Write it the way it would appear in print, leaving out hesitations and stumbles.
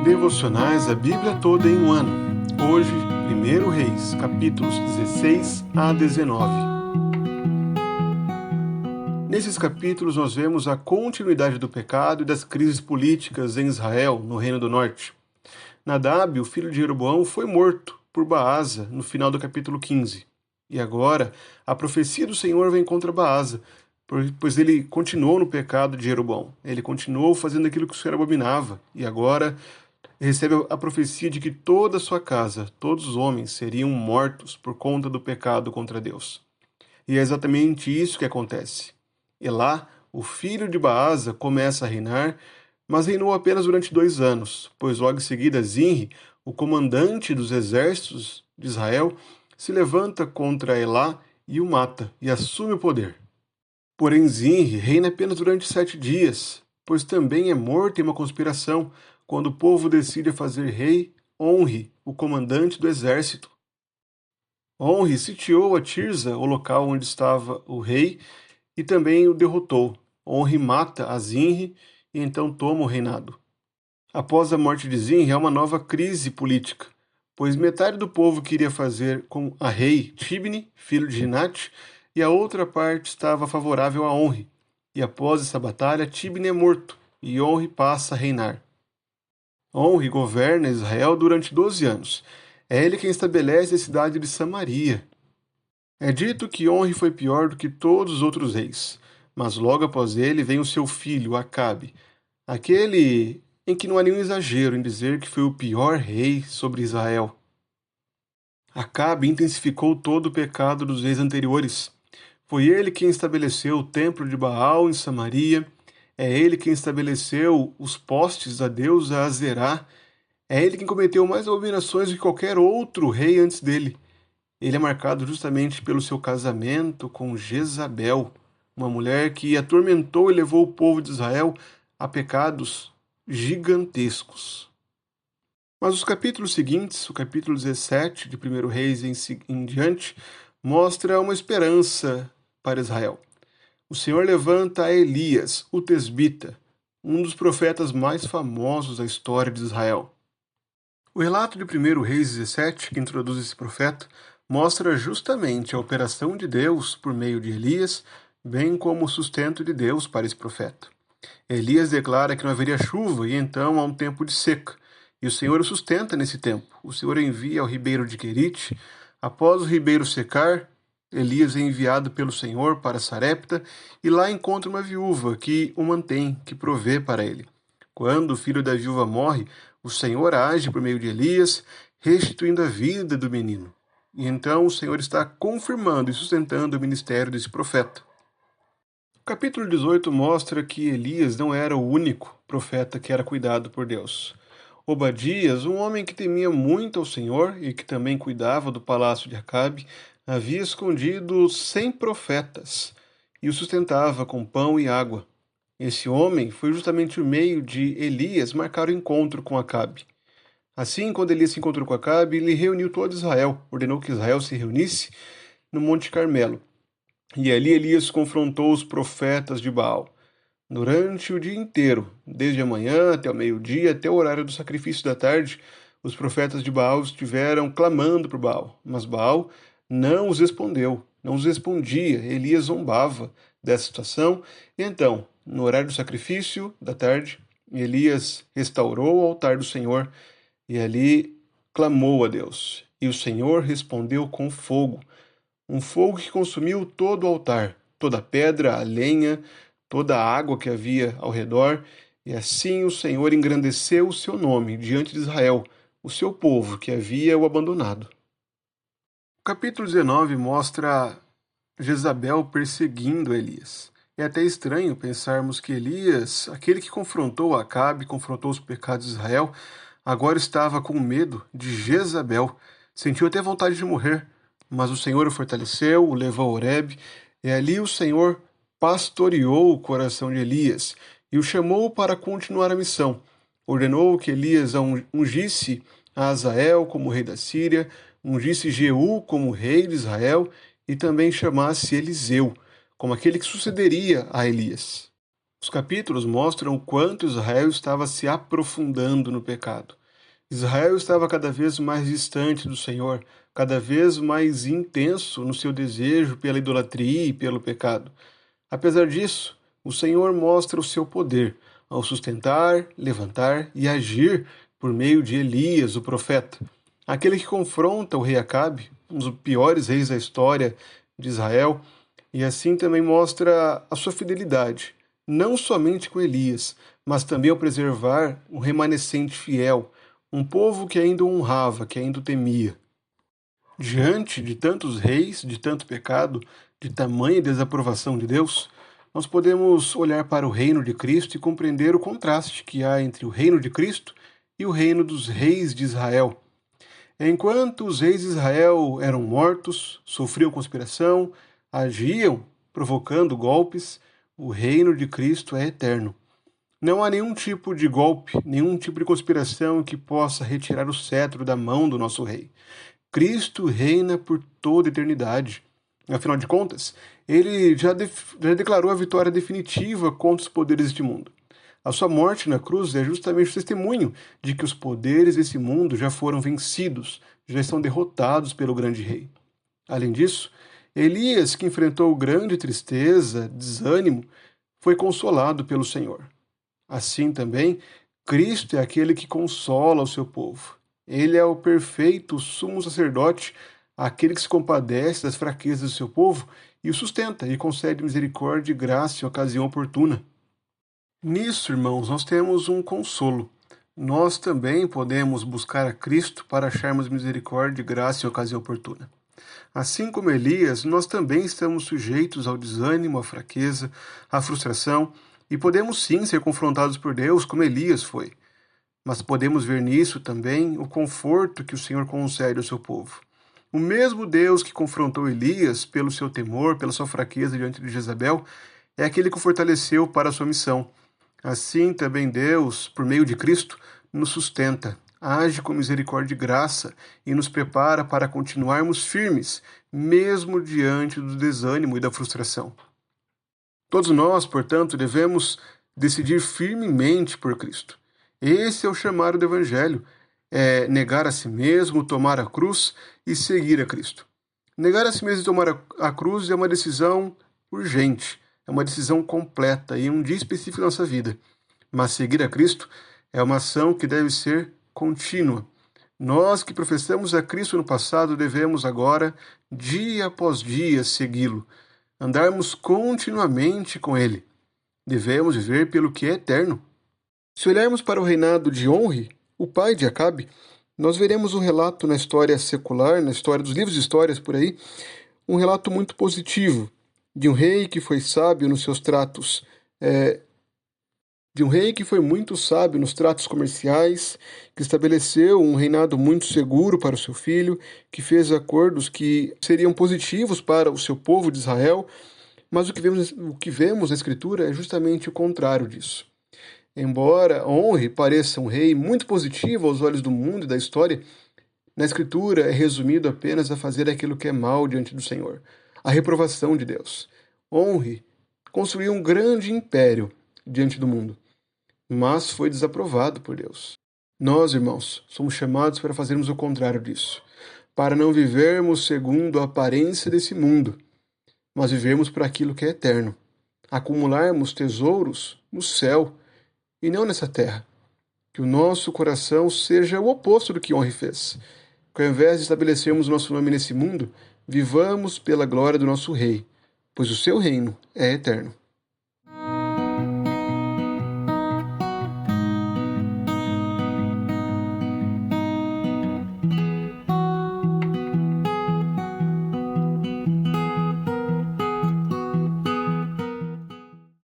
Devocionais a Bíblia toda em um ano. Hoje, 1 Reis, capítulos 16 a 19. Nesses capítulos nós vemos a continuidade do pecado e das crises políticas em Israel, no Reino do Norte. Nadab, o filho de Jeroboão, foi morto por Baasa no final do capítulo 15. E agora, a profecia do Senhor vem contra Baasa, pois ele continuou no pecado de Jeroboão. Ele continuou fazendo aquilo que o Senhor abominava. E agora recebe a profecia de que toda a sua casa, todos os homens, seriam mortos por conta do pecado contra Deus. E é exatamente isso que acontece. Elá, o filho de Baasa, começa a reinar, mas reinou apenas durante 2 anos, pois logo em seguida Zinri, o comandante dos exércitos de Israel, se levanta contra Elá e o mata, e assume o poder. Porém Zinri reina apenas durante 7 dias, pois também é morto em uma conspiração, quando o povo decide fazer rei Onri, o comandante do exército. Onri sitiou a Tirza, o local onde estava o rei, e também o derrotou. Onri mata a Zinri e então toma o reinado. Após a morte de Zinri, há uma nova crise política, pois metade do povo queria fazer com a rei Tibni, filho de Ginate, e a outra parte estava favorável a Onri. E após essa batalha, Tibni é morto e Onri passa a reinar. Onri governa Israel durante 12 anos. É ele quem estabelece a cidade de Samaria. É dito que Onri foi pior do que todos os outros reis, mas logo após ele vem o seu filho, Acabe, aquele em que não há nenhum exagero em dizer que foi o pior rei sobre Israel. Acabe intensificou todo o pecado dos reis anteriores. Foi ele quem estabeleceu o templo de Baal em Samaria. É ele quem estabeleceu os postes da deusa Azerá. É ele quem cometeu mais abominações do que qualquer outro rei antes dele. Ele é marcado justamente pelo seu casamento com Jezabel, uma mulher que atormentou e levou o povo de Israel a pecados gigantescos. Mas os capítulos seguintes, o capítulo 17 de 1 Reis em diante, mostra uma esperança para Israel. O Senhor levanta a Elias, o tesbita, um dos profetas mais famosos da história de Israel. O relato de 1 Reis 17, que introduz esse profeta, mostra justamente a operação de Deus por meio de Elias, bem como o sustento de Deus para esse profeta. Elias declara que não haveria chuva e então há um tempo de seca, e o Senhor o sustenta nesse tempo. O Senhor envia ao ribeiro de Querite. Após o ribeiro secar, Elias é enviado pelo Senhor para Sarepta e lá encontra uma viúva que o mantém, que provê para ele. Quando o filho da viúva morre, o Senhor age por meio de Elias, restituindo a vida do menino. E então o Senhor está confirmando e sustentando o ministério desse profeta. O capítulo 18 mostra que Elias não era o único profeta que era cuidado por Deus. Obadias, um homem que temia muito ao Senhor e que também cuidava do palácio de Acabe, havia escondido 100 profetas e os sustentava com pão e água. Esse homem foi justamente o meio de Elias marcar o encontro com Acabe. Assim, quando Elias se encontrou com Acabe, ele reuniu todo Israel, ordenou que Israel se reunisse no Monte Carmelo. E ali Elias confrontou os profetas de Baal. Durante o dia inteiro, desde a manhã até o meio-dia, até o horário do sacrifício da tarde, os profetas de Baal estiveram clamando por Baal, mas Baal não os respondeu, não os respondia. Elias zombava dessa situação. E então, no horário do sacrifício da tarde, Elias restaurou o altar do Senhor e ali clamou a Deus. E o Senhor respondeu com fogo, um fogo que consumiu todo o altar, toda a pedra, a lenha, toda a água que havia ao redor, e assim o Senhor engrandeceu o seu nome diante de Israel, o seu povo que havia o abandonado. O capítulo 19 mostra Jezabel perseguindo Elias. É até estranho pensarmos que Elias, aquele que confrontou Acabe, confrontou os pecados de Israel, agora estava com medo de Jezabel, sentiu até vontade de morrer, mas o Senhor o fortaleceu, o levou a Horebe, e ali o Senhor pastoreou o coração de Elias e o chamou para continuar a missão. Ordenou que Elias ungisse a Azael como rei da Síria, ungisse Jeú como rei de Israel e também chamasse Eliseu como aquele que sucederia a Elias. Os capítulos mostram o quanto Israel estava se aprofundando no pecado. Israel estava cada vez mais distante do Senhor, cada vez mais intenso no seu desejo pela idolatria e pelo pecado. Apesar disso, o Senhor mostra o seu poder ao sustentar, levantar e agir por meio de Elias, o profeta, aquele que confronta o rei Acabe, um dos piores reis da história de Israel, e assim também mostra a sua fidelidade, não somente com Elias, mas também ao preservar um remanescente fiel, um povo que ainda o honrava, que ainda o temia. Diante de tantos reis, de tanto pecado, de tamanha desaprovação de Deus, nós podemos olhar para o reino de Cristo e compreender o contraste que há entre o reino de Cristo e o reino dos reis de Israel. Enquanto os reis de Israel eram mortos, sofriam conspiração, agiam provocando golpes, o reino de Cristo é eterno. Não há nenhum tipo de golpe, nenhum tipo de conspiração que possa retirar o cetro da mão do nosso rei. Cristo reina por toda a eternidade. Afinal de contas, ele já declarou a vitória definitiva contra os poderes deste mundo. A sua morte na cruz é justamente o testemunho de que os poderes desse mundo já foram vencidos, já estão derrotados pelo grande rei. Além disso, Elias, que enfrentou grande tristeza, desânimo, foi consolado pelo Senhor. Assim também, Cristo é aquele que consola o seu povo. Ele é o perfeito sumo sacerdote, aquele que se compadece das fraquezas do seu povo e o sustenta e concede misericórdia e graça em ocasião oportuna. Nisso, irmãos, nós temos um consolo. Nós também podemos buscar a Cristo para acharmos misericórdia e graça em ocasião oportuna. Assim como Elias, nós também estamos sujeitos ao desânimo, à fraqueza, à frustração, e podemos sim ser confrontados por Deus, como Elias foi. Mas podemos ver nisso também o conforto que o Senhor concede ao seu povo. O mesmo Deus que confrontou Elias pelo seu temor, pela sua fraqueza diante de Jezabel, é aquele que o fortaleceu para a sua missão. Assim também Deus, por meio de Cristo, nos sustenta, age com misericórdia e graça e nos prepara para continuarmos firmes, mesmo diante do desânimo e da frustração. Todos nós, portanto, devemos decidir firmemente por Cristo. Esse é o chamado do Evangelho, é negar a si mesmo, tomar a cruz e seguir a Cristo. Negar a si mesmo e tomar a cruz é uma decisão urgente, é uma decisão completa em um dia específico da nossa vida. Mas seguir a Cristo é uma ação que deve ser contínua. Nós que professamos a Cristo no passado devemos agora, dia após dia, segui-lo, andarmos continuamente com ele. Devemos viver pelo que é eterno. Se olharmos para o reinado de Onri, o pai de Acabe, nós veremos um relato na história secular, na história dos livros de histórias por aí, um relato muito positivo de um rei que foi sábio nos seus tratos, de um rei que foi muito sábio nos tratos comerciais, que estabeleceu um reinado muito seguro para o seu filho, que fez acordos que seriam positivos para o seu povo de Israel, mas o que vemos na Escritura é justamente o contrário disso. Embora Onri pareça um rei muito positivo aos olhos do mundo e da história, na Escritura é resumido apenas a fazer aquilo que é mal diante do Senhor, a reprovação de Deus. Onri construiu um grande império diante do mundo, mas foi desaprovado por Deus. Nós, irmãos, somos chamados para fazermos o contrário disso, para não vivermos segundo a aparência desse mundo, mas vivermos por aquilo que é eterno, acumularmos tesouros no céu e não nessa terra. Que o nosso coração seja o oposto do que Onri fez. Que ao invés de estabelecermos nosso nome nesse mundo, vivamos pela glória do nosso Rei, pois o seu reino é eterno.